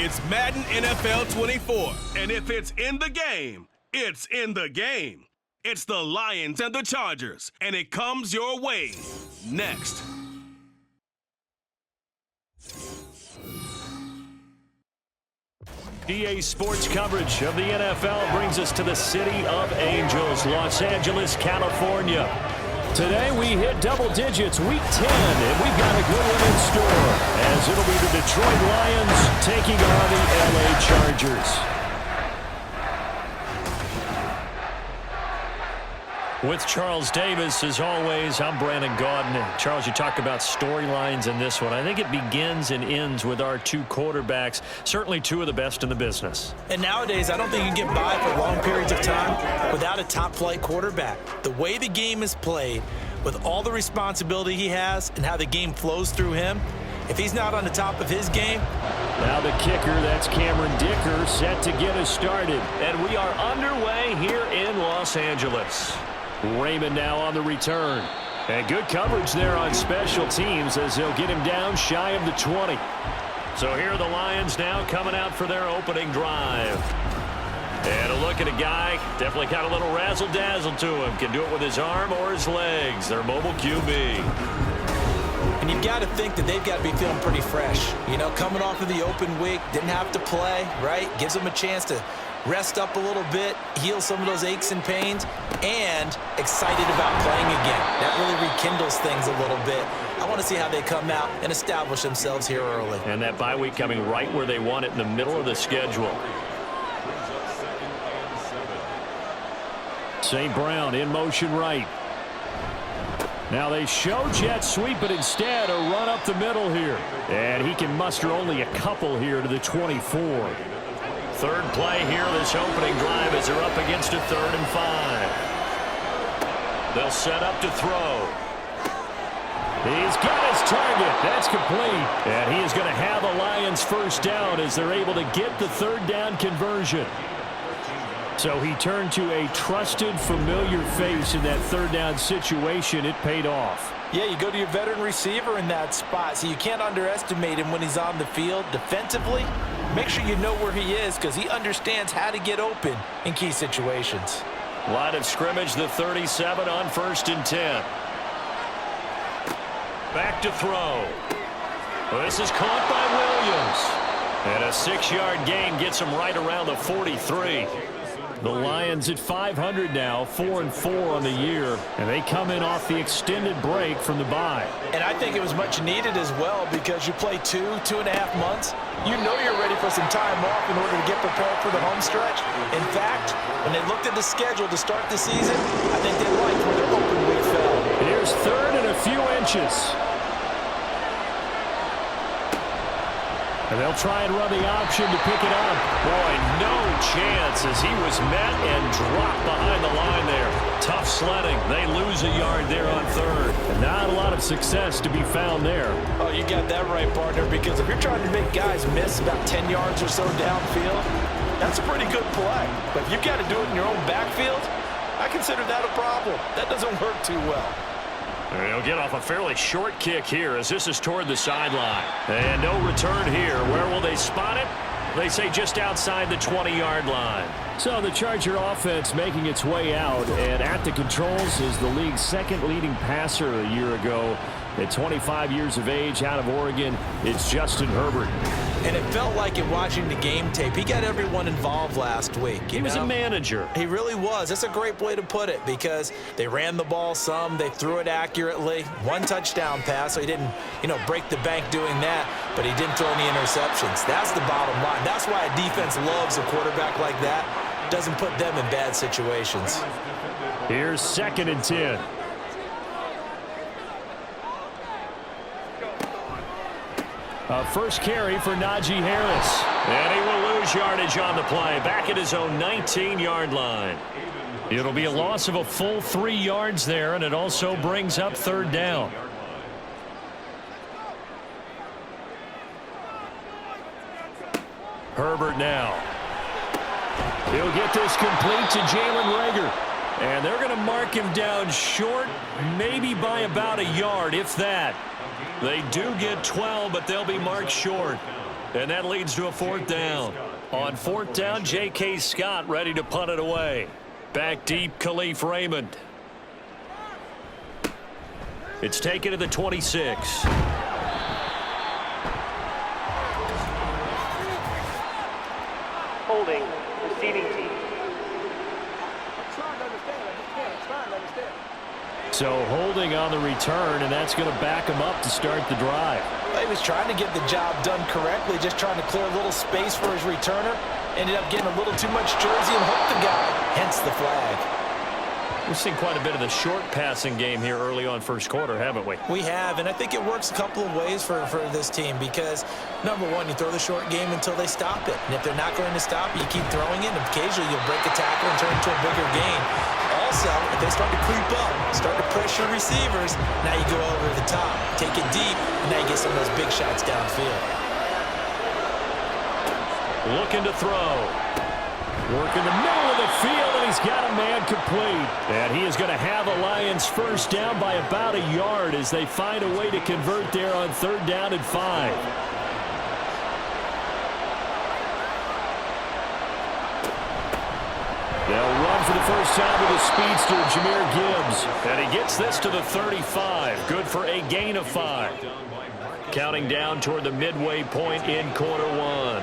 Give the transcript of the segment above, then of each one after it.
It's Madden NFL 24. And if it's in the game, it's in the game. It's the Lions and the Chargers, and it comes your way next. EASports coverage of the NFL brings us to the City of Angels, Los Angeles, California. Today we hit double digits, week 10, and we've got a good one in store, as it'll be the Detroit Lions taking on the LA Chargers. With Charles Davis, as always, I'm Brandon Gaudin. Charles, you talked about storylines in this one. I think it begins and ends with our two quarterbacks, certainly two of the best in the business. And nowadays, I don't think you can get by for long periods of time without a top-flight quarterback. The way the game is played, with all the responsibility he has and how the game flows through him, if he's not on the top of his game. Now the kicker, that's Cameron Dicker, set to get us started. And we are underway here in Los Angeles. Raymond now on the return. And good coverage there on special teams as they'll get him down shy of the 20. So here are the Lions now coming out for their opening drive. And a look at a guy, definitely got a little razzle-dazzle to him. Can do it with his arm or his legs. Their mobile QB. And you've got to think that they've got to be feeling pretty fresh. You know, coming off of the open week, didn't have to play, right? Gives them a chance to rest up a little bit, heal some of those aches and pains, and excited about playing again. That really rekindles things a little bit. I want to see how they come out and establish themselves here early. And that bye week coming right where they want it, in the middle of the schedule. St. Brown in motion right. Now they show jet sweep, but instead a run up the middle here. And he can muster only a couple here to the 24. Third play here this opening drive as they're up against a 3rd and 5. They'll set up to throw. He's got his target. That's complete. And he is going to have a Lions first down as they're able to get the 3rd down conversion. So he turned to a trusted, familiar face in that 3rd down situation. It paid off. Yeah, you go to your veteran receiver in that spot, so you can't underestimate him when he's on the field. Defensively, make sure you know where he is because he understands how to get open in key situations. Line of scrimmage, the 37 on 1st and 10. Back to throw. Well, this is caught by Williams. And a 6-yard gain gets him right around the 43. The Lions at 500 now, 4-4 on the year, and they come in off the extended break from the bye. And I think it was much needed as well because you play 2.5 months. You know you're ready for some time off in order to get prepared for the home stretch. In fact, when they looked at the schedule to start the season, I think they liked where their open week fell. Here's 3rd and a few inches. And they'll try and run the option to pick it up. Boy, no chance as he was met and dropped behind the line there. Tough sledding. They lose a yard there on 3rd. And not a lot of success to be found there. Oh, you got that right, partner, because if you're trying to make guys miss about 10 yards or so downfield, that's a pretty good play. But if you've got to do it in your own backfield, I consider that a problem. That doesn't work too well. They'll get off a fairly short kick here as this is toward the sideline. And no return here. Where will they spot it? They say just outside the 20-yard line. So the Charger offense making its way out, and at the controls is the league's 2nd leading passer a year ago. At 25 years of age, out of Oregon, it's Justin Herbert. And it felt like in watching the game tape, he got everyone involved last week. He was a manager. He really was. That's a great way to put it because they ran the ball some, they threw it accurately. 1 touchdown pass, so he didn't, break the bank doing that, but he didn't throw any interceptions. That's the bottom line. That's why a defense loves a quarterback like that. Doesn't put them in bad situations. Here's 2nd and 10. First carry for Najee Harris. And he will lose yardage on the play. Back at his own 19-yard line. It'll be a loss of a full 3 yards there, and it also brings up 3rd down. Herbert now. He'll get this complete to Jalen Reagor. And they're going to mark him down short, maybe by about a yard, if that. They do get 12, but they'll be marked short. And that leads to a 4th down. On 4th down, J.K. Scott ready to punt it away. Back deep, Khalif Raymond. It's taken to the 26. Holding, receiving team. So holding on the return, and that's going to back him up to start the drive. He was trying to get the job done correctly, just trying to clear a little space for his returner. Ended up getting a little too much jersey and hooked the guy, hence the flag. We've seen quite a bit of the short passing game here early on first quarter, haven't we? We have, and I think it works a couple of ways for this team because, number one, you throw the short game until they stop it. And if they're not going to stop it, you keep throwing it, and occasionally you'll break a tackle and turn it into a bigger gain. Also, if they start to creep up, start to pressure receivers, now you go over the top, take it deep, and now you get some of those big shots downfield. Looking to throw. Working the middle of the field, and he's got a man complete. And he is going to have the Lions first down by about a yard as they find a way to convert there on 3rd down and 5. They'll run for the first time with the speedster, Jahmyr Gibbs. And he gets this to the 35. Good for a gain of 5. Counting down toward the midway point in quarter 1.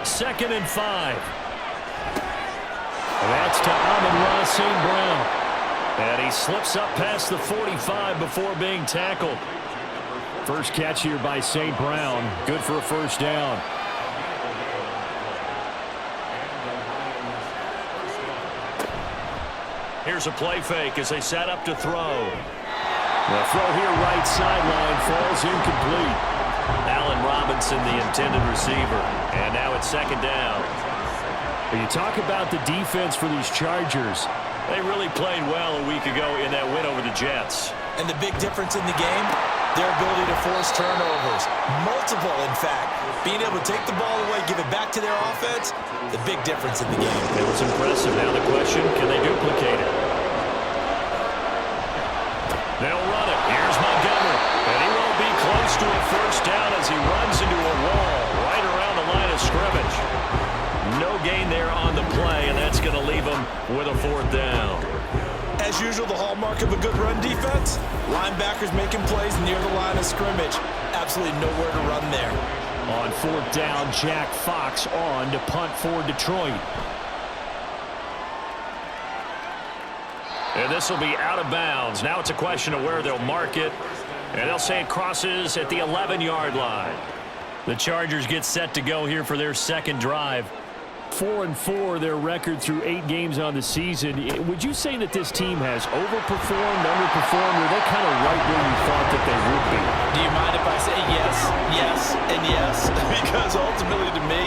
2nd and 5. And that's to Amon-Ra St. Brown. And he slips up past the 45 before being tackled. First catch here by St. Brown. Good for a first down. Here's a play fake as they set up to throw. The throw here right sideline falls incomplete. Allen Robinson, the intended receiver. And now it's 2nd down. When you talk about the defense for these Chargers, they really played well a week ago in that win over the Jets. And the big difference in the game, their ability to force turnovers. Multiple, in fact. Being able to take the ball away, give it back to their offense, the big difference in the game. It was impressive. Now the question, can they duplicate it? They'll run it. Here's Montgomery. And he won't be close to a first down as he runs into a wall right around the line of scrimmage. No gain there on the play, and that's going to leave him with a 4th down. As usual, the hallmark of a good run defense, linebackers making plays near the line of scrimmage. Absolutely nowhere to run there. On 4th down, Jack Fox on to punt for Detroit. And this will be out of bounds. Now it's a question of where they'll mark it. And they'll say it crosses at the 11-yard line. The Chargers get set to go here for their 2nd drive. 4-4, their record through 8 games on the season. Would you say that this team has overperformed, underperformed, or they're kind of right where you thought that they would be? Do you mind if I say yes, yes, and yes? Because ultimately to me,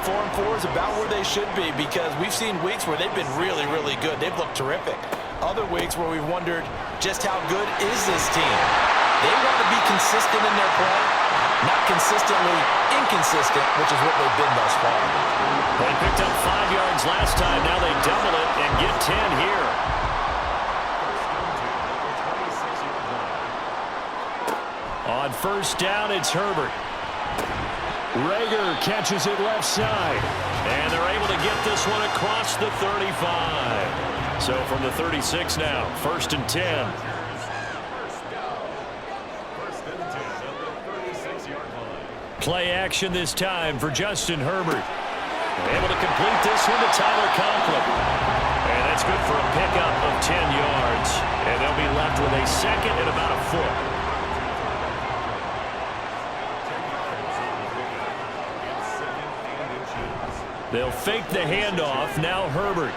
4-4 is about where they should be because we've seen weeks where they've been really, really good. They've looked terrific. Other weeks where we've wondered just how good is this team? They want to be consistent in their play, not consistently inconsistent, which is what they've been thus far. They picked up 5 yards last time. Now they double it and get 10 here. On first down, it's Herbert. Rager catches it left side. And they're able to get this one across the 35. So from the 36 now, 1st and 10. Play action this time for Justin Herbert. Able to complete this one to Tyler Conklin. And that's good for a pickup of 10 yards. And they'll be left with a 2nd and about a foot. They'll fake the handoff. Now Herbert.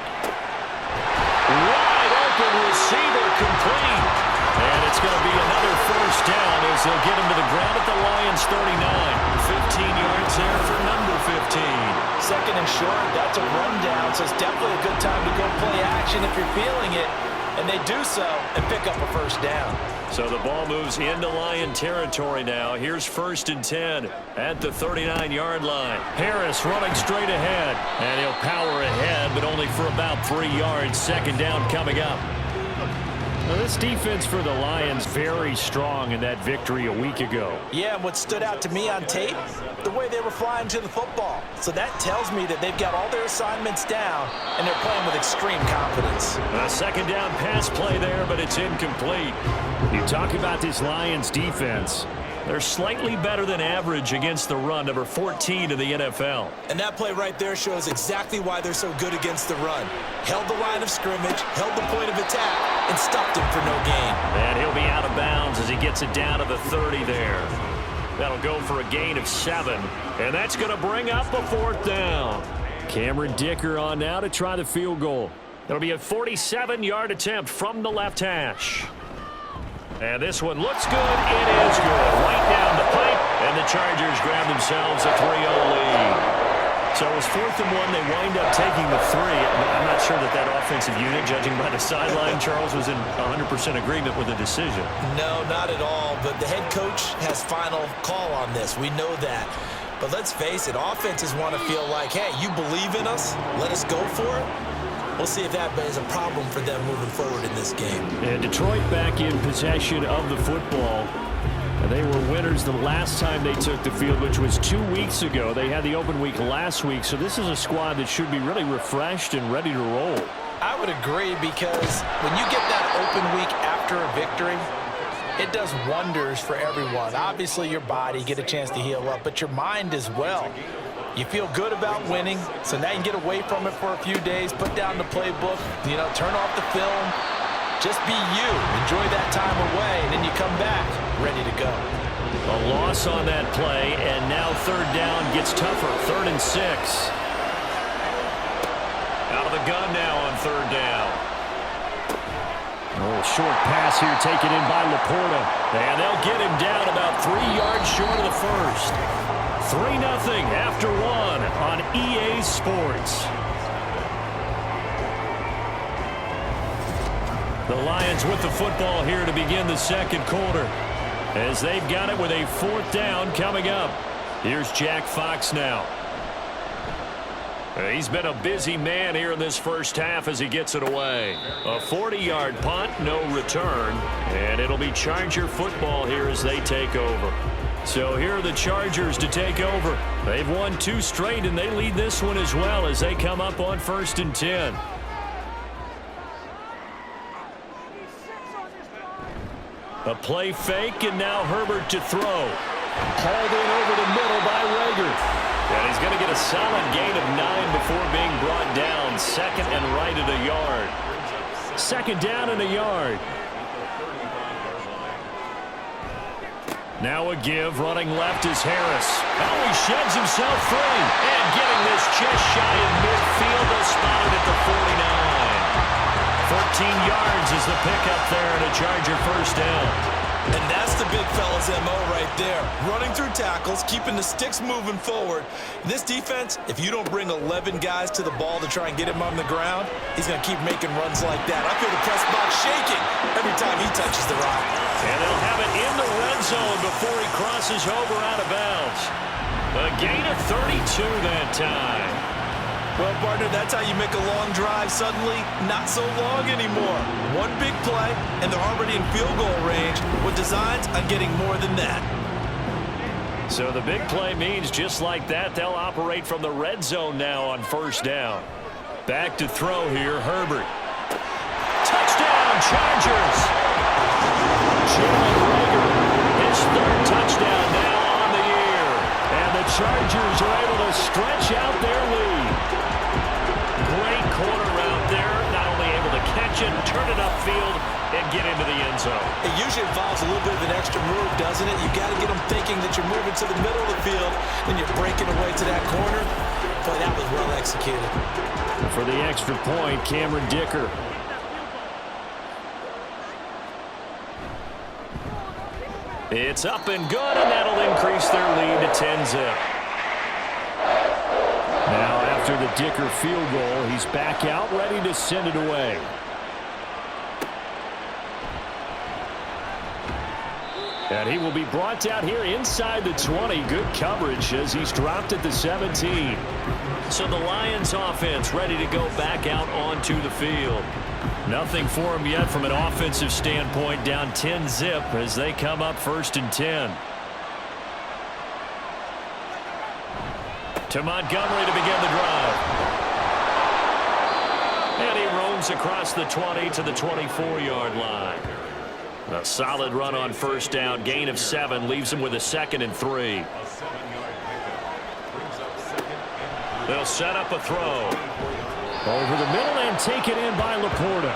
Wide open receiver complete. And it's going to be another first down as they'll get him to the ground at the Lions 39. 15 yards there for number 15. 2nd and short, that's a rundown, so it's definitely a good time to go play action if you're feeling it. And they do so and pick up a first down. So the ball moves into Lion territory now. Here's 1st and 10 at the 39-yard line. Harris running straight ahead. And he'll power ahead, but only for about 3 yards. 2nd down coming up. Well, this defense for the Lions very strong in that victory a week ago. Yeah, and what stood out to me on tape, the way they were flying to the football. So that tells me that they've got all their assignments down, and they're playing with extreme confidence. A second down pass play there, but it's incomplete. You talk about this Lions defense. They're slightly better than average against the run, number 14 in the NFL. And that play right there shows exactly why they're so good against the run. Held the line of scrimmage, held the point of attack, and stopped him for no gain. And he'll be out of bounds as he gets it down to the 30 there. That'll go for a gain of 7, and that's going to bring up a 4th down. Cameron Dicker on now to try the field goal. It'll be a 47-yard attempt from the left hash. And this one looks good. It is good. Right down the pipe, and the Chargers grab themselves a 3-0 lead. So it was 4th and 1. They wind up taking the 3. I'm not sure that offensive unit, judging by the sideline, Charles, was in 100% agreement with the decision. No, not at all. But the head coach has final call on this. We know that. But let's face it, offenses want to feel like, hey, you believe in us? Let us go for it. We'll see if that is a problem for them moving forward in this game. And Detroit back in possession of the football. They were winners the last time they took the field, which was 2 weeks ago. They had the open week last week, so this is a squad that should be really refreshed and ready to roll. I would agree, because when you get that open week after a victory, it does wonders for everyone. Obviously, your body, get a chance to heal up, but your mind as well. You feel good about winning, so now you can get away from it for a few days, put down the playbook, turn off the film, just be you. Enjoy that time away, and then you come back ready to go. A loss on that play, and now 3rd down gets tougher, 3rd and 6. Out of the gun now on 3rd down. Oh, short pass here taken in by Laporta, and they'll get him down about 3 yards short of the first. 3-0 after 1 on EASports. The Lions with the football here to begin the second quarter, as they've got it with a 4th down coming up. Here's Jack Fox now. He's been a busy man here in this first half as he gets it away. A 40-yard punt, no return, and it'll be Charger football here as they take over. So here are the Chargers to take over. They've won 2 straight, and they lead this one as well as they come up on 1st and 10. A play fake, and now Herbert to throw. Hauled in over the middle by Rager. And he's going to get a solid gain of 9 before being brought down. 2nd and right at a yard. 2nd down and a yard. Now a give, running left is Harris. Oh, he sheds himself free. And getting this just shy of midfield, they'll spot it at the 49. 14 yards is the pickup there, and a Charger 1st down. And that's the big fella's MO right there. Running through tackles, keeping the sticks moving forward. This defense, if you don't bring 11 guys to the ball to try and get him on the ground, he's going to keep making runs like that. I feel the press box shaking every time he touches the rock. And they'll have it in the red zone before he crosses over out of bounds. A gain of 32 that time. Well, partner, that's how you make a long drive suddenly not so long anymore. One big play, and they're already in field goal range with designs on getting more than that. So the big play means just like that, they'll operate from the red zone now on 1st down. Back to throw here, Herbert. Touchdown, Chargers! Jalen Rager, his 3rd touchdown now on the year. And the Chargers are able to stretch out their lead. Great corner out there, not only able to catch it, turn it upfield, and get into the end zone. It usually involves a little bit of an extra move, doesn't it? You've got to get them thinking that you're moving to the middle of the field, then you're breaking away to that corner. Boy, that was well executed. For the extra point, Cameron Dicker. It's up and good, and that'll increase their lead to 10-zip. Now, after the Dicker field goal, he's back out, ready to send it away. And he will be brought out here inside the 20. Good coverage as he's dropped at the 17. So the Lions offense ready to go back out onto the field. Nothing for him yet from an offensive standpoint, down 10-zip as they come up 1st and 10. To Montgomery to begin the drive. And he roams across the 20 to the 24-yard line. A solid run on 1st down. Gain of 7 leaves him with a 2nd and 3. They'll set up a throw. Over the middle and taken in by Laporta.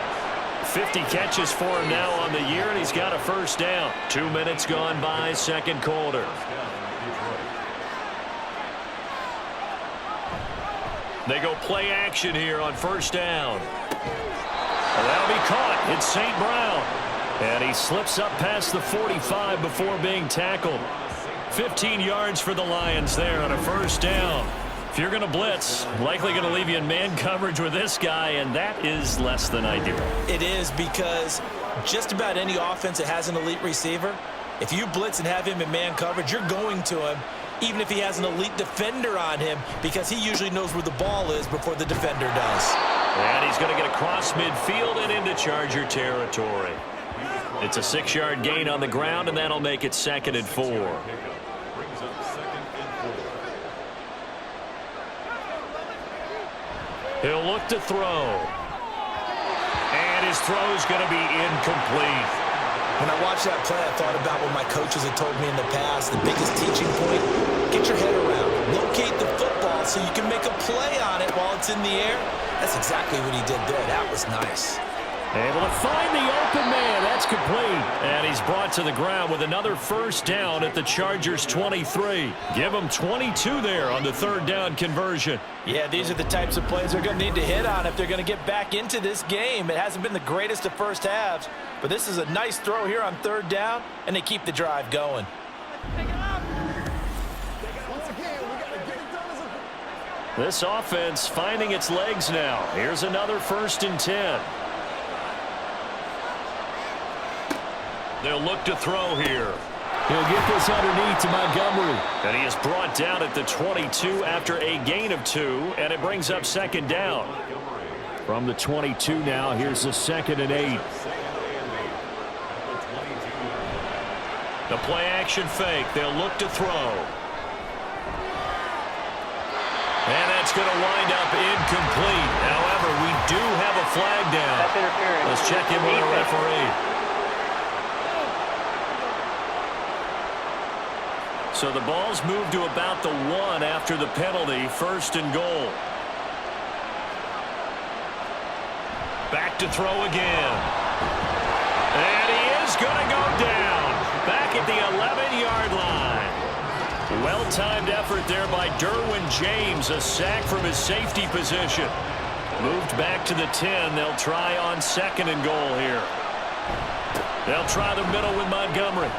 50 catches for him now on the year, and he's got a 1st down. 2 minutes gone by, 2nd quarter. They go play action here on 1st down. Well, that'll be caught. It's St. Brown. And he slips up past the 45 before being tackled. 15 yards for the Lions there on a 1st down. If you're going to blitz, likely going to leave you in man coverage with this guy, and that is less than ideal. It is, because just about any offense that has an elite receiver, if you blitz and have him in man coverage, you're going to him, even if he has an elite defender on him, because he usually knows where the ball is before the defender does. And he's going to get across midfield and into Charger territory. It's a 6-yard gain on the ground, and that'll make it 2nd and 4. He'll look to throw. And his throw's going to be incomplete. When I watched that play, I thought about what my coaches had told me in the past. The biggest teaching point, get your head around. Locate the football so you can make a play on it while it's in the air. That's exactly what he did there. That was nice. Able to find the open man. That's complete. And he's brought to the ground with another 1st down at the Chargers' 23. Give him 22 there on the 3rd down conversion. Yeah, these are the types of plays they're going to need to hit on if they're going to get back into this game. It hasn't been the greatest of first halves, but this is a nice throw here on 3rd down, and they keep the drive going. This offense finding its legs now. Here's another 1st and 10. They'll look to throw here. He'll get this underneath to Montgomery. And he is brought down at the 22 after a gain of 2, and it brings up 2nd down. From the 22 now, here's the 2nd and 8. The play action fake. They'll look to throw. And that's going to wind up incomplete. However, we do have a flag down. That's interference. Let's check in with the referee. So the ball's moved to about the 1 after the penalty. 1st and goal. Back to throw again. And he is going to go down. Back at the 11-yard line. Well-timed effort there by Derwin James. A sack from his safety position. Moved back to the 10. They'll try on 2nd and goal here. They'll try the middle with Montgomery.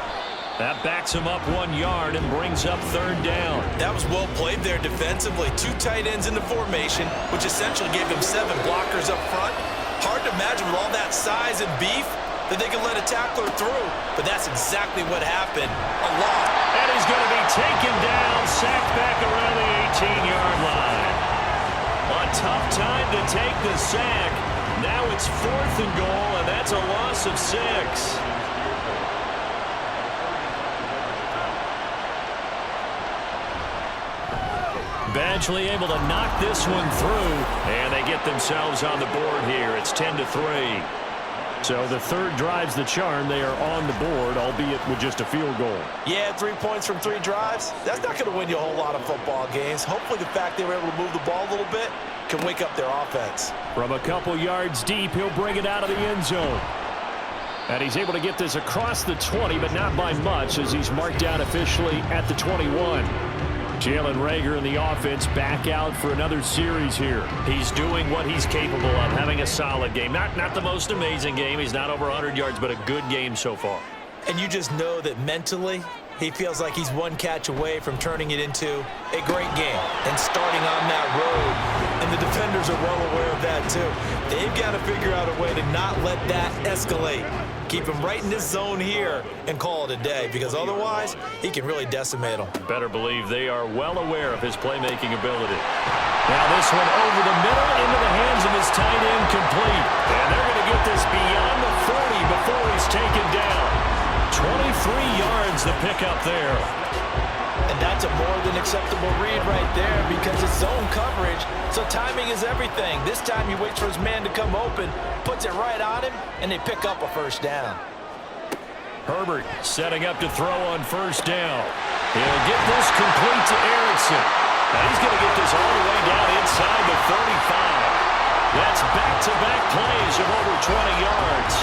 That backs him up 1 yard and brings up 3rd down. That was well played there defensively. 2 tight ends in the formation, which essentially gave him 7 blockers up front. Hard to imagine with all that size and beef that they could let a tackler through, but that's exactly what happened a lot. And he's going to be taken down, sacked back around the 18-yard line. A tough time to take the sack. Now it's 4th and goal, and that's a loss of 6. Badgley able to knock this one through, and they get themselves on the board here. It's 10-3. So the 3rd drives the charm. They are on the board, albeit with just a field goal. Yeah, 3 points from 3 drives. That's not going to win you a whole lot of football games. Hopefully the fact they were able to move the ball a little bit can wake up their offense. From a couple yards deep, he'll bring it out of the end zone. And he's able to get this across the 20, but not by much, as he's marked down officially at the 21. Jalen Reagor and the offense back out for another series here. He's doing what he's capable of, having a solid game. Not the most amazing game. He's not over 100 yards, but a good game so far. And you just know that mentally, he feels like he's 1 catch away from turning it into a great game and starting on that road. And the defenders are well aware of that, too. They've got to figure out a way to not let that escalate. Keep him right in this zone here and call it a day, because otherwise he can really decimate them. Better believe they are well aware of his playmaking ability. Now this one over the middle into the hands of his tight end, complete. And they're going to get this beyond the 40 before he's taken down. 23 yards the pickup there. And that's a more than acceptable read right there because it's zone coverage, so timing is everything. This time he waits for his man to come open, puts it right on him, and they pick up a first down. Herbert setting up to throw on first down. He'll get this complete to Erickson. Now he's going to get this all the way down inside the 35. That's back-to-back plays of over 20 yards.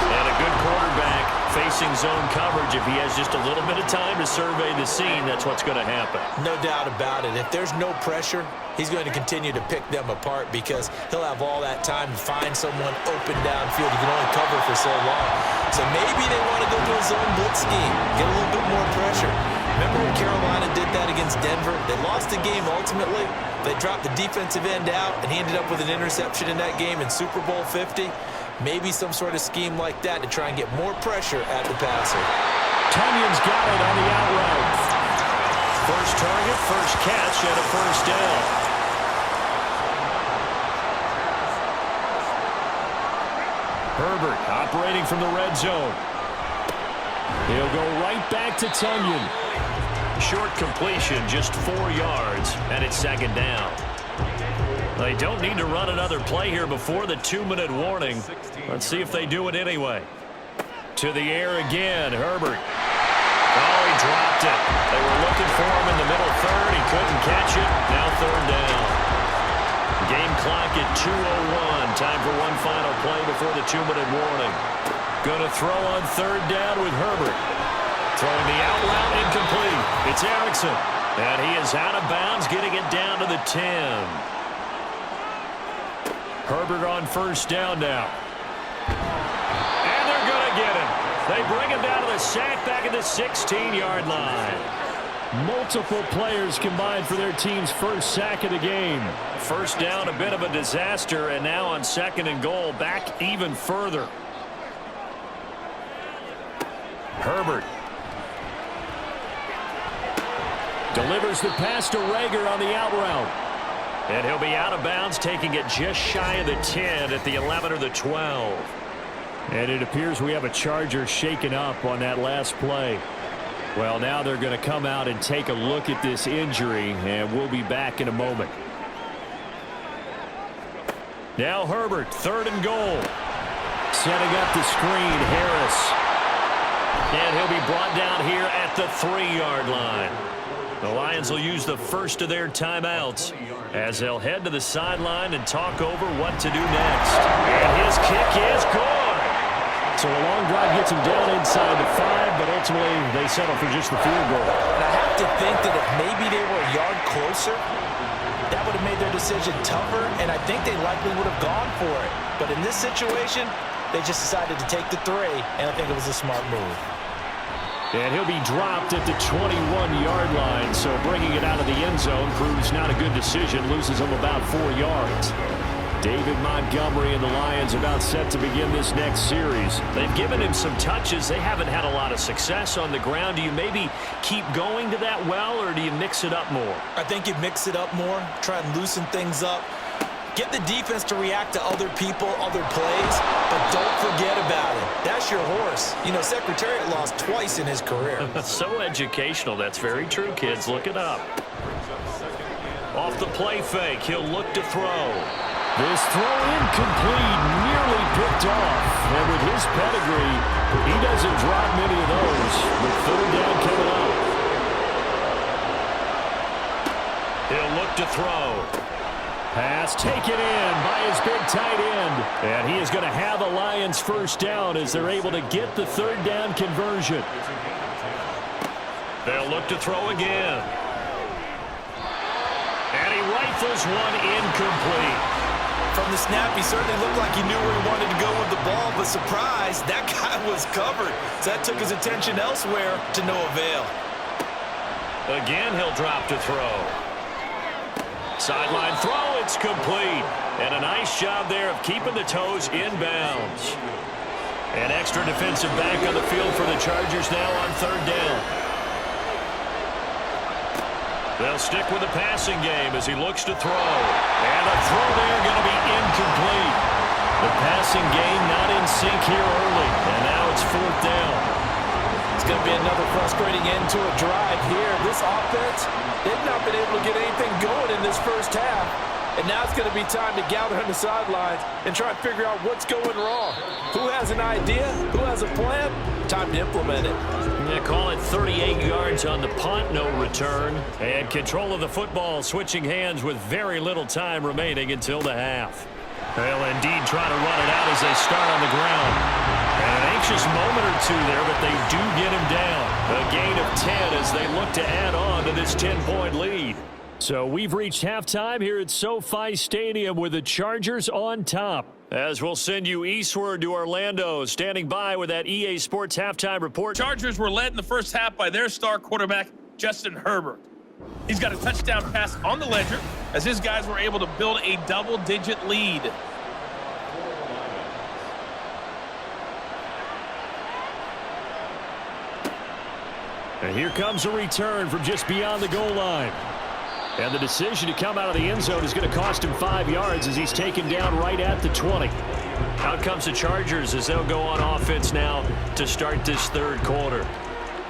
And a good quarterback facing zone coverage. If he has just a little bit of time to survey the scene, that's what's going to happen. No doubt about it. If there's no pressure, he's going to continue to pick them apart because he'll have all that time to find someone open downfield. He can only cover for so long. So maybe they want to go to a zone blitz scheme, get a little bit more pressure. Remember when Carolina did that against Denver? They lost the game ultimately. They dropped the defensive end out, and he ended up with an interception in that game in Super Bowl 50. Maybe some sort of scheme like that to try and get more pressure at the passer. Tunyon's got it on the out route. First target, first catch, and a first down. Herbert operating from the red zone. He'll go right back to Tunyon. Short completion, just 4 yards, and it's second down. They don't need to run another play here before the 2-minute warning. Let's see if they do it anyway. To the air again, Herbert. Oh, he dropped it. They were looking for him in the middle third. He couldn't catch it. Now third down. Game clock at 2:01. Time for one final play before the 2-minute warning. Going to throw on third down with Herbert. Throwing the out route incomplete. It's Erickson. And he is out of bounds, getting it down to the 10. Herbert on first down now. And they're going to get him. They bring him down to the sack back at the 16-yard line. Multiple players combined for their team's first sack of the game. First down, a bit of a disaster, and now on second and goal, back even further. Herbert delivers the pass to Rager on the out route. And he'll be out of bounds, taking it just shy of the 10 at the 11 or the 12. And it appears we have a Charger shaken up on that last play. Well, now they're going to come out and take a look at this injury, and we'll be back in a moment. Now Herbert, third and goal. Setting up the screen, Harris. And he'll be brought down here at the 3-yard line. The Lions will use the first of their timeouts as they'll head to the sideline and talk over what to do next. And his kick is good. So a long drive gets him down inside the 5, but ultimately they settle for just the field goal. And I have to think that if maybe they were a yard closer, that would have made their decision tougher, and I think they likely would have gone for it. But in this situation, they just decided to take the 3, and I think it was a smart move. And he'll be dropped at the 21-yard line, so bringing it out of the end zone proves not a good decision, loses him about 4 yards. David Montgomery and the Lions about set to begin this next series. They've given him some touches. They haven't had a lot of success on the ground. Do you maybe keep going to that well, or do you mix it up more? I think you mix it up more, try and loosen things up. Get the defense to react to other people, other plays, but don't forget about it. That's your horse. You know, Secretariat lost twice in his career. So educational. That's very true, kids. Look it up. Off the play fake, he'll look to throw. This throw incomplete, nearly picked off. And with his pedigree, he doesn't drop many of those. With third down coming up. He'll look to throw. Pass taken in by his big tight end. And he is going to have a Lions first down as they're able to get the third down conversion. They'll look to throw again. And he rifles one incomplete. From the snap, he certainly looked like he knew where he wanted to go with the ball, but surprise, that guy was covered. So that took his attention elsewhere to no avail. Again, he'll drop to throw. Sideline throw, it's complete. And a nice job there of keeping the toes in bounds. An extra defensive back on the field for the Chargers now on third down. They'll stick with the passing game as he looks to throw. And a throw there going to be incomplete. The passing game not in sync here early, and now it's 4th down. It's going to be another frustrating end to a drive here. This offense, they've not been able to get anything going in this first half. And now it's going to be time to gather on the sidelines and try and figure out what's going wrong. Who has an idea? Who has a plan? Time to implement it. Yeah, call it 38 yards on the punt, no return. And control of the football switching hands with very little time remaining until the half. They'll indeed try to run it out as they start on the ground. And an anxious moment or two there, but they do get him down. A gain of 10 as they look to add on to this 10-point lead. So we've reached halftime here at SoFi Stadium with the Chargers on top. As we'll send you eastward to Orlando, standing by with that EA Sports halftime report. Chargers were led in the first half by their star quarterback, Justin Herbert. He's got a touchdown pass on the ledger as his guys were able to build a double-digit lead. And here comes a return from just beyond the goal line. And the decision to come out of the end zone is going to cost him 5 yards as he's taken down right at the 20. Out comes the Chargers as they'll go on offense now to start this third quarter.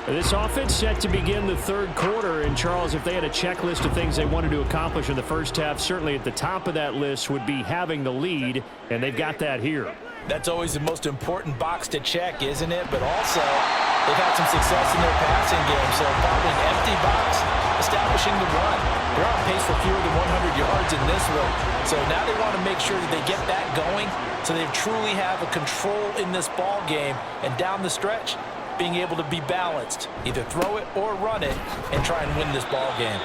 This offense set to begin the third quarter. And, Charles, if they had a checklist of things they wanted to accomplish in the first half, certainly at the top of that list would be having the lead, and they've got that here. That's always the most important box to check, isn't it? But also, they've had some success in their passing game, so probably an empty box, establishing the run. They're on pace for fewer than 100 yards in this one. So now they want to make sure that they get that going so they truly have a control in this ball game. And down the stretch, being able to be balanced. Either throw it or run it and try and win this ball game.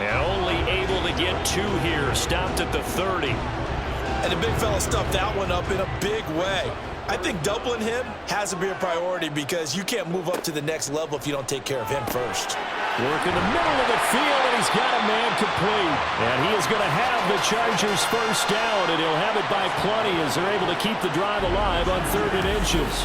And only able to get 2 here. Stopped at the 30. And the big fella stuffed that one up in a big way. I think doubling him has to be a priority because you can't move up to the next level if you don't take care of him first. Work in the middle of the field, and he's got a man complete. And he is going to have the Chargers first down, and he'll have it by plenty as they're able to keep the drive alive on 3rd and inches.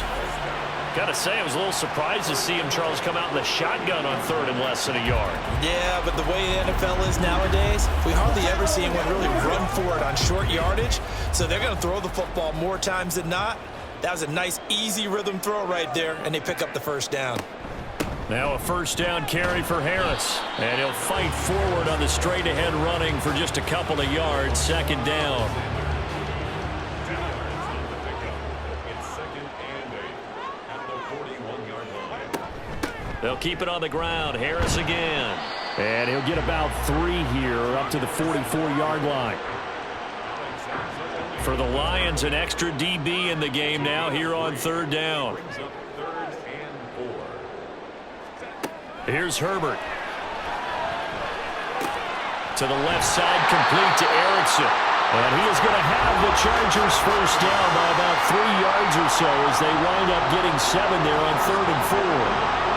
Got to say, I was a little surprised to see him, Charles, come out in the shotgun on 3rd and less than a yard. Yeah, but the way the NFL is nowadays, we hardly ever see anyone really run for it on short yardage. So they're going to throw the football more times than not. That was a nice, easy rhythm throw right there, and they pick up the first down. Now a first down carry for Harris. And he'll fight forward on the straight-ahead running for just a couple of yards. 2nd down. They'll keep it on the ground. Harris again. And he'll get about 3 here up to the 44-yard line. For the Lions, an extra DB in the game now here on 3rd down. Here's Herbert. To the left side, complete to Erickson. And he is going to have the Chargers first down by about 3 yards or so as they wind up getting 7 there on 3rd and 4.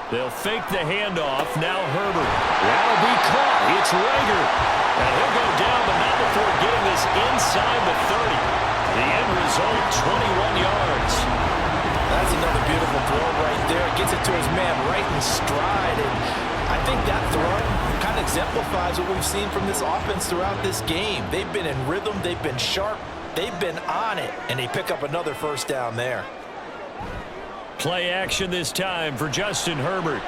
They'll fake the handoff. Now Herbert. That'll be caught. It's Rager. And he'll go down, but not before getting this inside the 30. The end result, 21 yards. That's another beautiful throw right there. Gets it to his man right in stride. And I think that throw kind of exemplifies what we've seen from this offense throughout this game. They've been in rhythm. They've been sharp. They've been on it. And they pick up another first down there. Play action this time for Justin Herbert.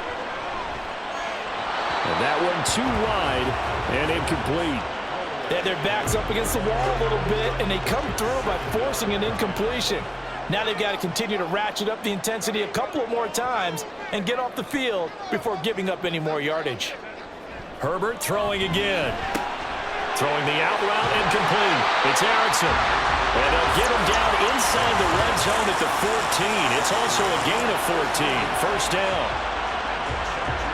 And that one too wide and incomplete. Yeah, their backs up against the wall a little bit, and they come through by forcing an incompletion. Now they've got to continue to ratchet up the intensity a couple of more times and get off the field before giving up any more yardage. Herbert throwing again. Throwing the out route incomplete. It's Erickson. And they'll get him down inside the red zone at the 14. It's also a gain of 14. First down.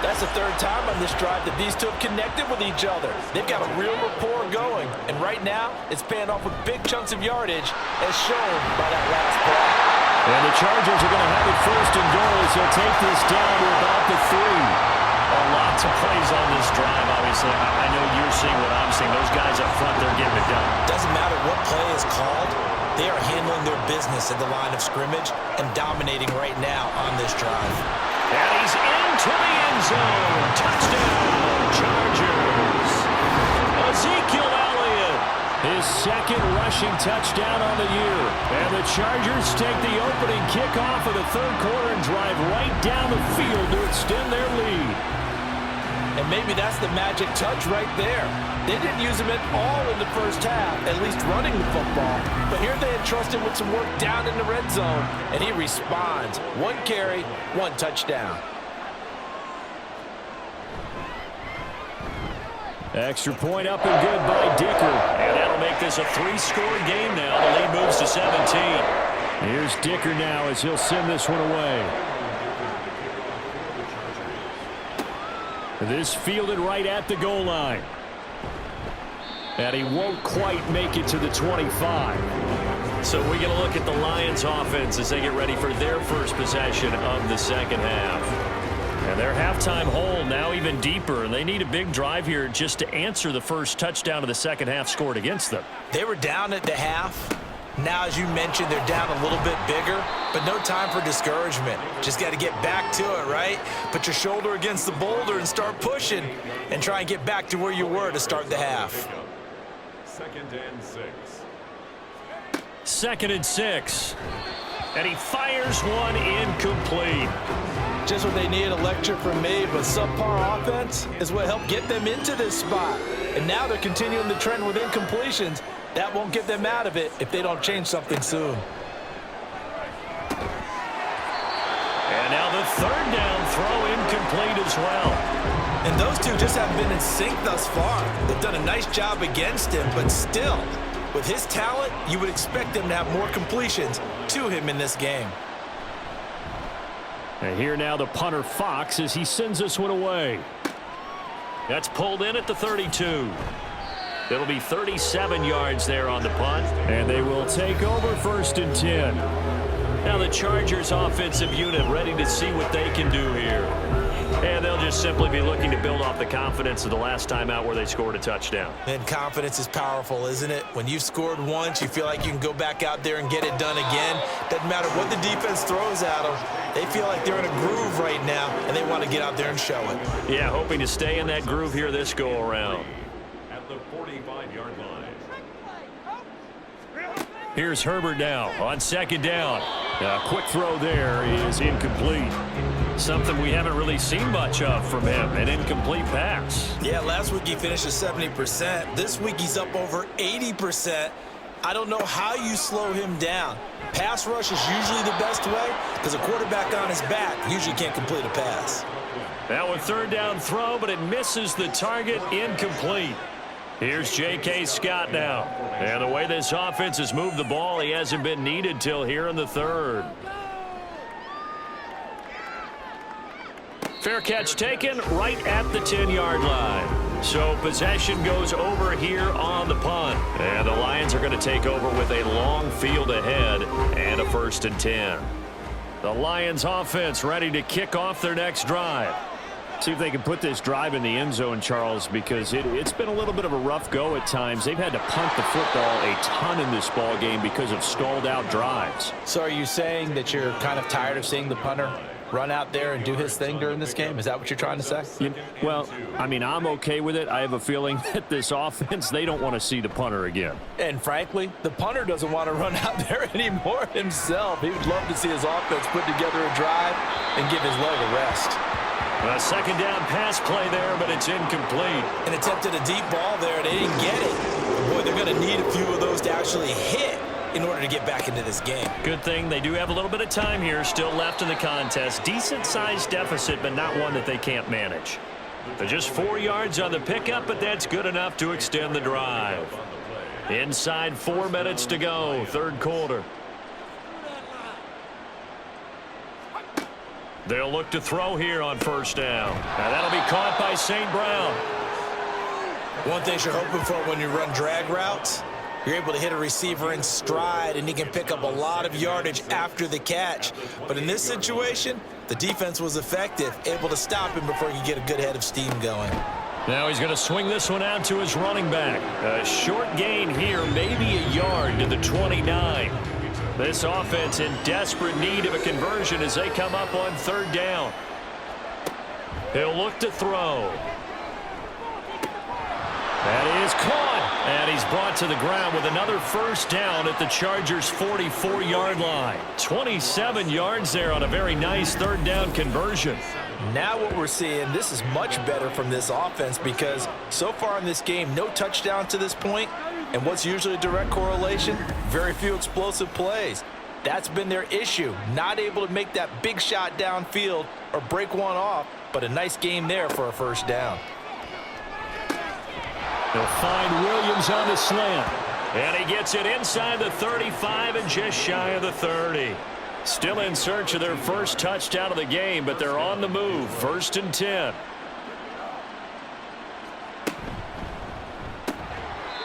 That's the 3rd time on this drive that these two have connected with each other. They've got a real rapport going. And right now, it's paying off with big chunks of yardage as shown by that last play. And the Chargers are going to have it 1st and goal as they'll take this down to about the 3. Lots of plays on this drive, obviously. I know you're seeing what I'm seeing. Those guys up front, they're getting it done. Doesn't matter what play is called. They are handling their business at the line of scrimmage and dominating right now on this drive. And he's into the end zone. Touchdown, Chargers. Ezekiel Elliott, his second rushing touchdown on the year. And the Chargers take the opening kickoff of the third quarter and drive right down the field to extend their lead. And maybe that's the magic touch right there. They didn't use him at all in the first half, at least running the football. But here they entrusted with some work down in the red zone, and he responds. 1 carry, 1 touchdown. Extra point up and good by Dicker. And that'll make this a 3-score game now. The lead moves to 17. Here's Dicker now as he'll send this one away. This fielded right at the goal line. And he won't quite make it to the 25. So we're going to look at the Lions offense as they get ready for their first possession of the second half. And their halftime hole now even deeper, and they need a big drive here just to answer the first touchdown of the second half scored against them. They were down at the half. Now, as you mentioned, they're down a little bit bigger, but no time for discouragement. Just got to get back to it, right? Put your shoulder against the boulder and start pushing and try and get back to where you were to start the half. 2nd and 6. 2nd and 6. And he fires one incomplete. Just what they needed, a lecture from me, but subpar offense is what helped get them into this spot. And now they're continuing the trend with incompletions. That won't get them out of it if they don't change something soon. And now the 3rd down throw incomplete as well. And those two just haven't been in sync thus far. They've done a nice job against him, but still, with his talent, you would expect him to have more completions to him in this game. And here now the punter Fox as he sends this one away. That's pulled in at the 32. It'll be 37 yards there on the punt. And they will take over 1st and 10. Now the Chargers offensive unit ready to see what they can do here. And they'll just simply be looking to build off the confidence of the last time out where they scored a touchdown. And confidence is powerful, isn't it? When you've scored once, you feel like you can go back out there and get it done again. Doesn't matter what the defense throws at them. They feel like they're in a groove right now, and they want to get out there and show it. Yeah, hoping to stay in that groove here this go-around. At the 45-yard line. Here's Herbert now on 2nd down. A quick throw there is incomplete. Something we haven't really seen much of from him, an incomplete pass. Yeah, last week he finished at 70%. This week he's up over 80%. I don't know how you slow him down. Pass rush is usually the best way because a quarterback on his back usually can't complete a pass. Now a 3rd down throw, but it misses the target, incomplete. Here's J.K. Scott now. And the way this offense has moved the ball, he hasn't been needed till here in the 3rd. Fair catch taken right at the 10-yard line. So possession goes over here on the punt. And the Lions are going to take over with a long field ahead and a 1st and 10. The Lions offense ready to kick off their next drive. See if they can put this drive in the end zone, Charles, because it's been a little bit of a rough go at times. They've had to punt the football a ton in this ball game because of stalled out drives. So are you saying that you're kind of tired of seeing the punter run out there and do his thing during this game? Is that what you're trying to say? Well, I mean, I'm okay with it. I have a feeling that this offense, they don't want to see the punter again. And frankly, the punter doesn't want to run out there anymore himself. He would love to see his offense put together a drive and give his leg a rest. A 2nd down pass play there, but it's incomplete. And attempted a deep ball there. They didn't get it. Boy, they're going to need a few of those to actually hit in order to get back into this game. Good thing they do have a little bit of time here still left in the contest. Decent-sized deficit, but not one that they can't manage. They're just 4 yards on the pickup, but that's good enough to extend the drive. Inside 4 minutes to go, 3rd quarter. They'll look to throw here on 1st down. Now that'll be caught by St. Brown. One thing you're hoping for when you run drag routes, you're able to hit a receiver in stride, and he can pick up a lot of yardage after the catch. But in this situation, the defense was effective, able to stop him before he could get a good head of steam going. Now he's going to swing this one out to his running back. A short gain here, maybe a yard to the 29. This offense in desperate need of a conversion as they come up on 3rd down. He'll look to throw. That is caught, and he's brought to the ground with another first down at the Chargers' 44-yard line. 27 yards there on a very nice third down conversion. Now what we're seeing, this is much better from this offense because so far in this game, no touchdown to this point, and what's usually a direct correlation? Very few explosive plays. That's been their issue, not able to make that big shot downfield or break one off, but a nice game there for a first down. They'll find Williams on the slant. And he gets it inside the 35 and just shy of the 30. Still in search of their first touchdown of the game, but they're on the move. 1st and 10.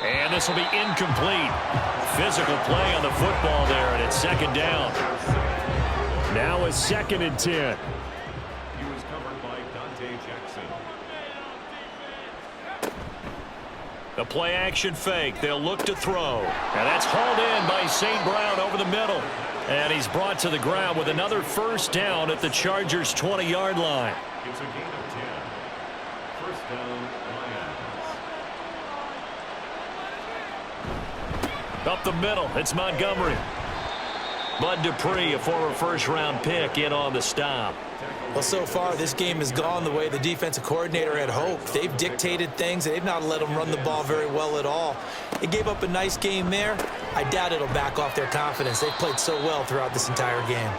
And this will be incomplete. Physical play on the football there, and it's 2nd down. Now a 2nd and 10. The play-action fake. They'll look to throw. And that's hauled in by St. Brown over the middle. And he's brought to the ground with another first down at the Chargers' 20-yard line. It's a gain of 10. First down, Lions. Up the middle, it's Montgomery. Bud Dupree, a former first-round pick, in on the stop. Well, so far, this game has gone the way the defensive coordinator had hoped. They've dictated things. They've not let them run the ball very well at all. They gave up a nice game there. I doubt it'll back off their confidence. They've played so well throughout this entire game.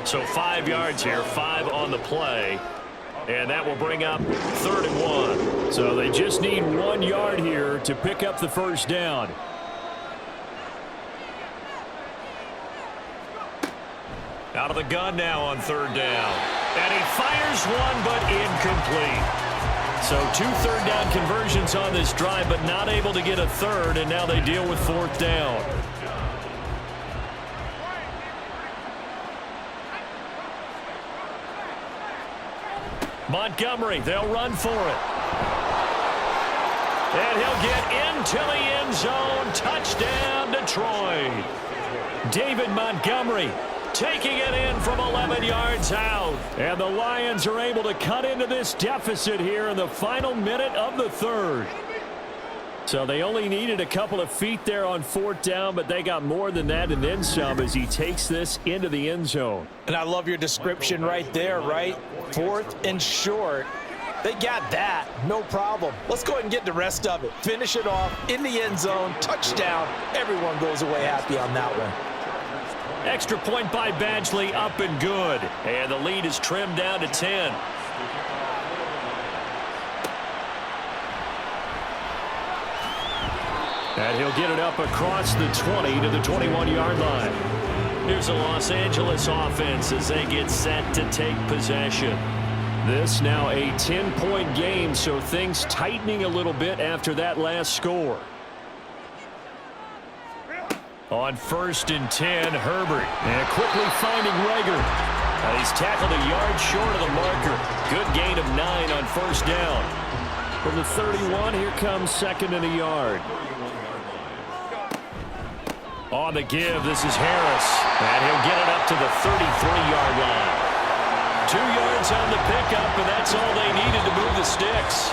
So 5 yards here, 5 on the play. And that will bring up 3rd and 1. So they just need 1 yard here to pick up the first down. Out of the gun now on 3rd down. And he fires one, but incomplete. So 2 third down conversions on this drive, but not able to get a third, and now they deal with 4th down. Montgomery, they'll run for it. And he'll get into the end zone. Touchdown, Detroit. David Montgomery taking it in from 11 yards out. And the Lions are able to cut into this deficit here in the final minute of the 3rd. So they only needed a couple of feet there on 4th down, but they got more than that and then some as he takes this into the end zone. And I love your description right there, right? 4th and short. They got that. No problem. Let's go ahead and get the rest of it. Finish it off in the end zone. Touchdown. Everyone goes away happy on that one. Extra point by Badgley, up and good. And the lead is trimmed down to 10. And he'll get it up across the 20 to the 21-yard line. Here's a Los Angeles offense as they get set to take possession. This now a 10-point game, so things tightening a little bit after that last score. On 1st and 10, Herbert. And quickly finding Rager. And he's tackled a yard short of the marker. Good gain of 9 on 1st down. From the 31, here comes 2nd and a yard. On the give, this is Harris. And he'll get it up to the 33-yard line. 2 yards on the pickup, and that's all they needed to move the sticks.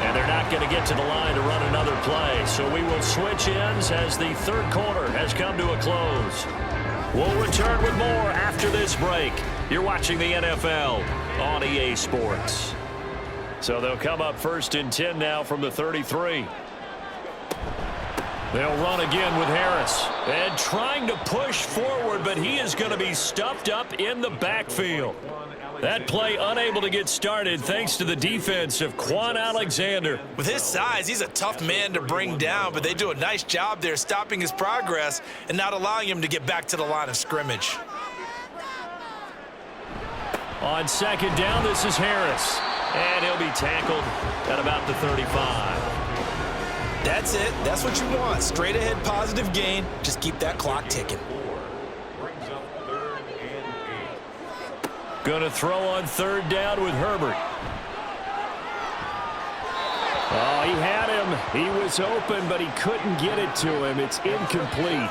And they're not going to get to the line to run another play. So we will switch ends as the 3rd quarter has come to a close. We'll return with more after this break. You're watching the NFL on EA Sports. So they'll come up 1st and 10 now from the 33. They'll run again with Harris. And trying to push forward, but he is going to be stuffed up in the backfield. That play unable to get started thanks to the defense of Quan Alexander. With his size, he's a tough man to bring down, but they do a nice job there stopping his progress and not allowing him to get back to the line of scrimmage. On 2nd down, this is Harris. And he'll be tackled at about the 35. That's it. That's what you want. Straight ahead positive gain. Just keep that clock ticking. Going to throw on 3rd down with Herbert. Oh, he had him. He was open, but he couldn't get it to him. It's incomplete.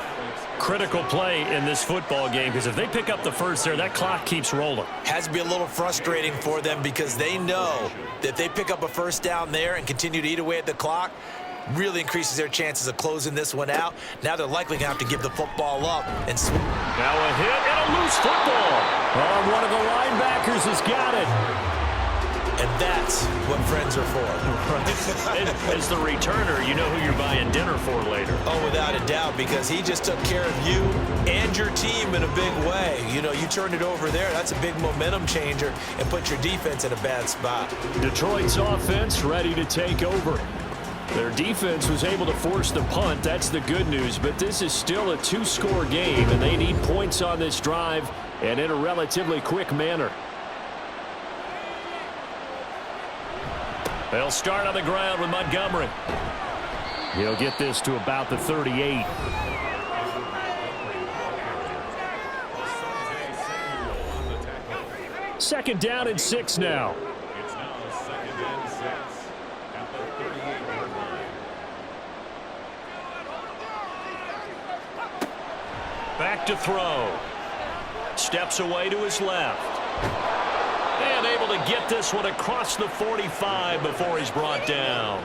Critical play in this football game, because if they pick up the first there, that clock keeps rolling. Has to be a little frustrating for them because they know that if they pick up a first down there and continue to eat away at the clock, really increases their chances of closing this one out. Now they're likely going to have to give the football up. And now a hit and a loose football. Oh, one of the linebackers has got it. And that's what friends are for. Right. As the returner, you know who you're buying dinner for later. Oh, without a doubt, because he just took care of you and your team in a big way. You know, you turned it over there. That's a big momentum changer and put your defense in a bad spot. Detroit's offense ready to take over. Their defense was able to force the punt. That's the good news. But this is still a two-score game, and they need points on this drive and in a relatively quick manner. They'll start on the ground with Montgomery. He'll get this to about the 38. Second down and 6 now. It's now 2nd and 6 at the 38-yard line. Back to throw. Steps away to his left. And able to get this one across the 45 before he's brought down.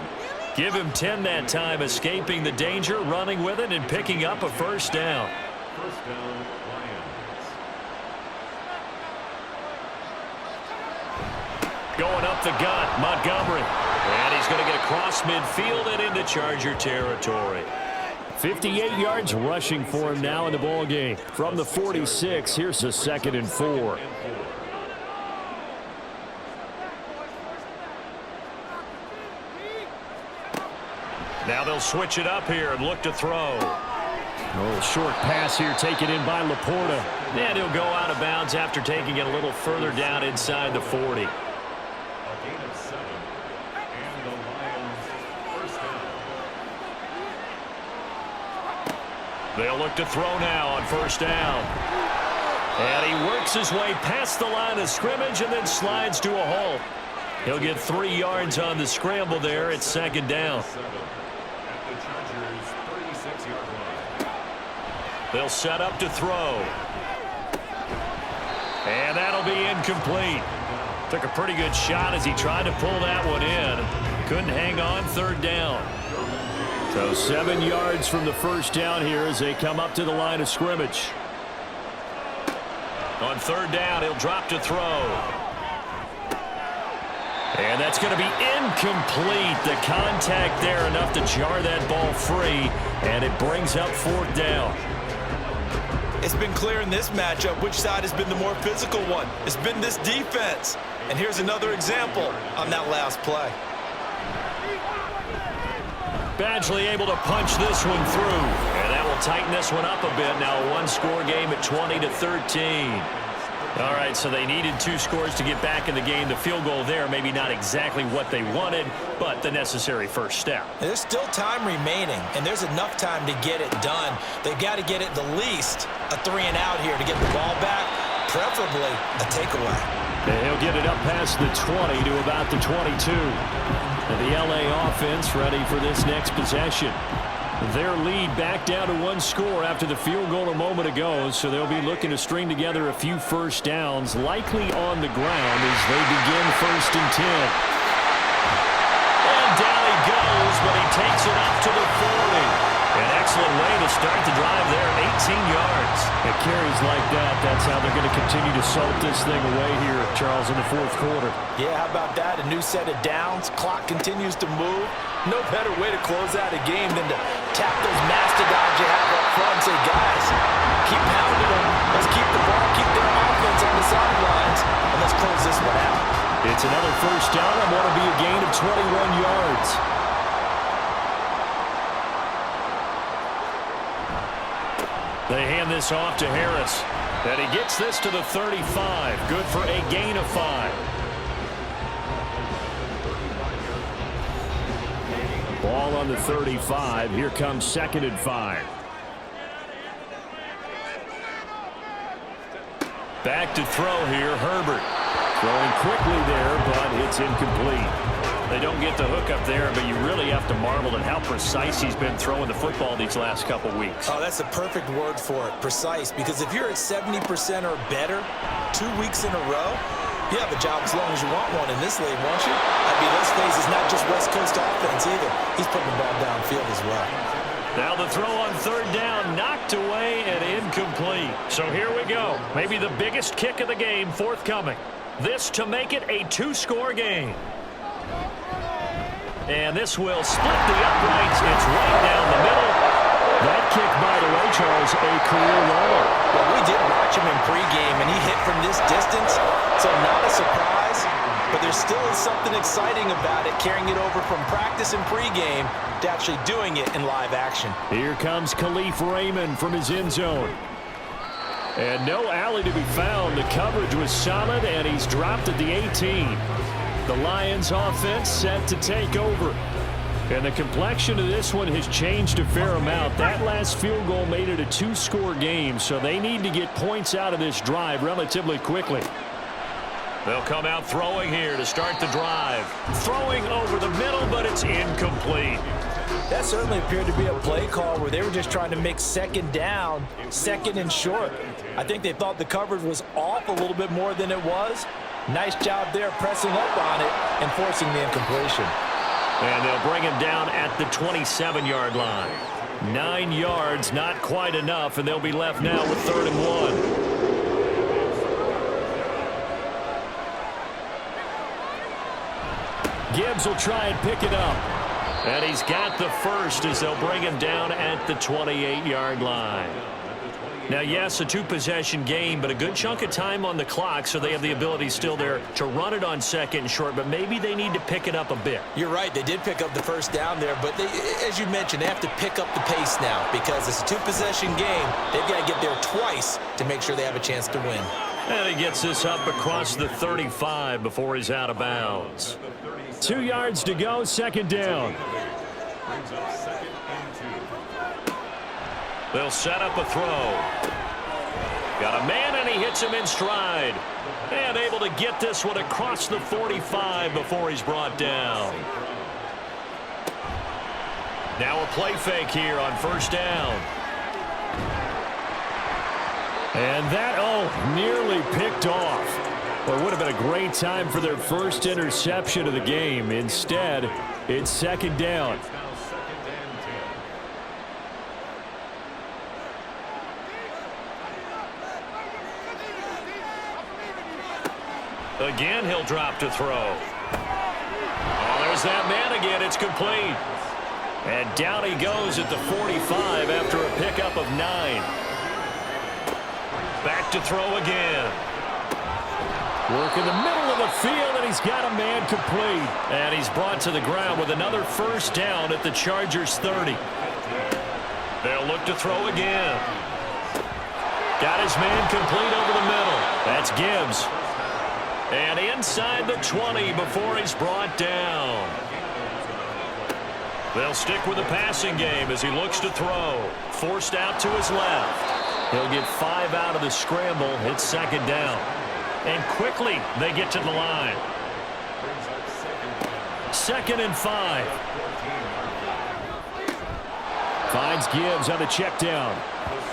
Give him 10 that time, escaping the danger, running with it, and picking up a first down. First down, Lions. Going up the gut, Montgomery. And he's going to get across midfield and into Charger territory. 58 yards rushing for him now in the ball game. From the 46, here's a 2nd and 4. Now they'll switch it up here and look to throw. A little short pass here taken in by Laporta. And he'll go out of bounds after taking it a little further down inside the 40. A gain of 7. And the Lions first down. They'll look to throw now on first down. And he works his way past the line of scrimmage and then slides to a halt. He'll get 3 yards on the scramble there at 2nd down. 7 at the Chargers' 36-yard line. They'll set up to throw. And that'll be incomplete. Took a pretty good shot as he tried to pull that one in. Couldn't hang on, 3rd down. So 7 yards from the first down here as they come up to the line of scrimmage. On 3rd down, he'll drop to throw. And that's going to be incomplete. The contact there enough to jar that ball free, and it brings up 4th down. It's been clear in this matchup which side has been the more physical one. It's been this defense. And here's another example on that last play. Badgley able to punch this one through, and that will tighten this one up a bit. Now a one-score game at 20-13. All right, so they needed 2 scores to get back in the game. The field goal there, maybe not exactly what they wanted, but the necessary first step. There's still time remaining, and there's enough time to get it done. They've got to get it the least a 3 and out here to get the ball back, preferably a takeaway. And he'll get it up past the 20 to about the 22. And the LA offense ready for this next possession. Their lead back down to 1 score after the field goal a moment ago, so they'll be looking to string together a few first downs, likely on the ground as they begin 1st and 10. And down he goes, but he takes it up to the 40. An excellent way to start the drive there, 18 yards. It carries like that. That's how they're going to continue to salt this thing away here, Charles, in the 4th quarter. Yeah, how about that? A new set of downs. Clock continues to move. No better way to close out a game than to tap those mastodons you have up front and say, guys, keep pounding them. Let's keep the ball, keep their offense on the sidelines, and let's close this one out. It's another first down and want to be a gain of 21 yards. They hand this off to Harris. And he gets this to the 35. Good for a gain of 5. Ball on the 35. Here comes 2nd and 5. Back to throw here, Herbert. Throwing quickly there, but it's incomplete. They don't get the hook up there, but you really have to marvel at how precise he's been throwing the football these last couple weeks. Oh, that's a perfect word for it, precise, because if you're at 70% or better 2 weeks in a row, you have a job as long as you want one in this league, won't you? I mean, let's face it, it's not just West Coast offense either. He's putting the ball downfield as well. Now the throw on third down, knocked away and incomplete. So here we go. Maybe the biggest kick of the game forthcoming. This to make it a two-score game. And this will split the uprights. It's right down the middle. That kick, by the way, Charles, a career runner. Well, we did watch him in pregame, and he hit from this distance, so not a surprise. But there still is something exciting about it, carrying it over from practice and pregame to actually doing it in live action. Here comes Khalif Raymond from his end zone. And no alley to be found. The coverage was solid, and he's dropped at the 18. The Lions offense set to take over. And the complexion of this one has changed a fair amount. That last field goal made it a two-score game, so they need to get points out of this drive relatively quickly. They'll come out throwing here to start the drive. Throwing over the middle, but it's incomplete. That certainly appeared to be a play call where they were just trying to make second down, second and short. I think they thought the coverage was off a little bit more than it was. Nice job there pressing up on it and forcing the incompletion. And they'll bring him down at the 27-yard line. 9 yards, not quite enough, and they'll be left now with 3rd and 1. Gibbs will try and pick it up. And he's got the first as they'll bring him down at the 28-yard line. Now, yes, a two-possession game, but a good chunk of time on the clock, so they have the ability still there to run it on second and short, but maybe they need to pick it up a bit. You're right. They did pick up the first down there, but they, as you mentioned, they have to pick up the pace now because it's a two-possession game. They've got to get there twice to make sure they have a chance to win. And he gets this up across the 35 before he's out of bounds. 2 yards to go, second down. Brings up 2nd and 2. They'll set up a throw. Got a man, and he hits him in stride. And able to get this one across the 45 before he's brought down. Now a play fake here on first down. And that, nearly picked off. Well, it would have been a great time for their first interception of the game. Instead, it's second down. Again, he'll drop to throw. Oh, there's that man again. It's complete. And down he goes at the 45 after a pickup of 9. Back to throw again. Work in the middle of the field, and he's got a man complete. And he's brought to the ground with another first down at the Chargers' 30. They'll look to throw again. Got his man complete over the middle. That's Gibbs. And inside the 20 before he's brought down. They'll stick with the passing game as he looks to throw. Forced out to his left. He'll get 5 out of the scramble. It's second down. And quickly they get to the line. 2nd and 5. Finds Gibbs on the check down.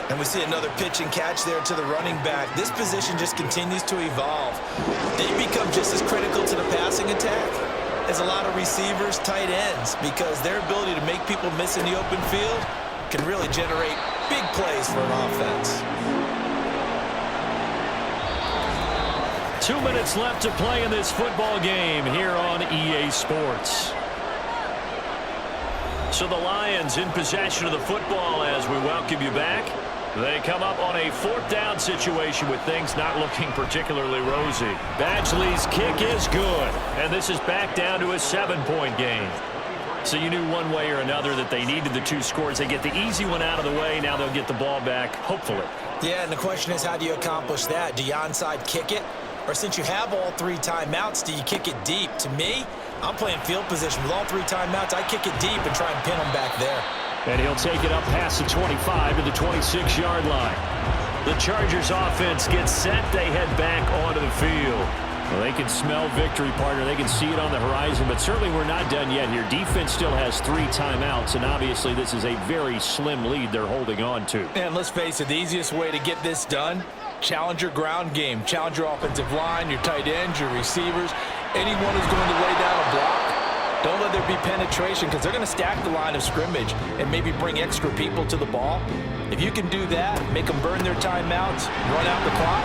And we see another pitch and catch there to the running back. This position just continues to evolve. They become just as critical to the passing attack as a lot of receivers, tight ends, because their ability to make people miss in the open field can really generate big plays for an offense. 2 minutes left to play in this football game here on EA Sports. So the Lions in possession of the football as we welcome you back. They come up on a 4th down situation with things not looking particularly rosy. Badgley's kick is good, and this is back down to a 7-point game. So you knew one way or another that they needed the 2 scores. They get the easy one out of the way. Now they'll get the ball back, hopefully. Yeah, and the question is, how do you accomplish that? Do you onside kick it? Or since you have all 3 timeouts, do you kick it deep? To me, I'm playing field position. With all 3 timeouts, I kick it deep and try and pin them back there. And he'll take it up past the 25 to the 26-yard line. The Chargers offense gets set. They head back onto the field. Well, they can smell victory, partner. They can see it on the horizon, but certainly we're not done yet here. Defense still has 3 timeouts, and obviously this is a very slim lead they're holding on to. And let's face it, the easiest way to get this done, challenge your ground game. Challenge your offensive line, your tight ends, your receivers, anyone who's going to lay down a block. Don't let there be penetration because they're going to stack the line of scrimmage and maybe bring extra people to the ball. If you can do that, make them burn their timeouts, run out the clock,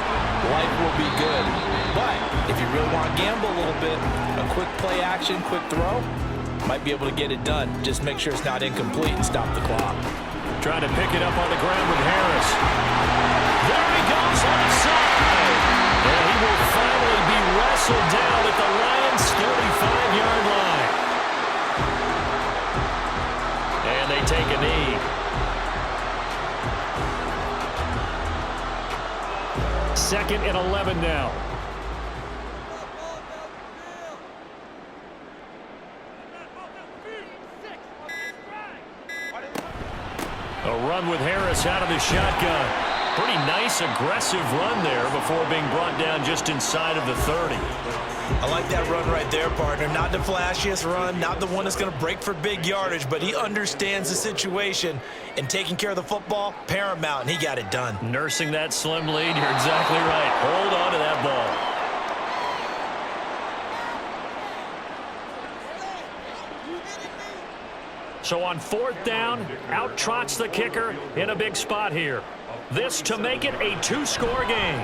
life will be good. But if you really want to gamble a little bit, a quick play action, quick throw, might be able to get it done. Just make sure it's not incomplete and stop the clock. Trying to pick it up on the ground with Harris. There he goes onside. And he will finally be wrestled down at the Lions' 35-yard line. And they take a knee. Second and 11 now. A run with Harris out of the shotgun. Pretty nice, aggressive run there before being brought down just inside of the 30. I like that run right there, partner. Not the flashiest run, not the one that's going to break for big yardage, but he understands the situation, and taking care of the football, paramount, and he got it done. Nursing that slim lead, you're exactly right. Hold on to that ball. So on 4th down, out trots the kicker in a big spot here. This to make it a 2-score game.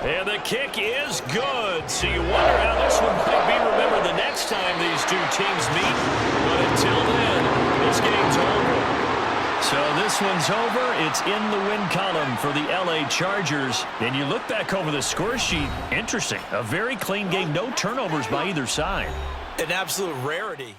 And the kick is good. So you wonder how this one might be remembered the next time these two teams meet. But until then, this game's over. So this one's over. It's in the win column for the LA Chargers. And you look back over the score sheet, interesting. A very clean game, no turnovers by either side. An absolute rarity.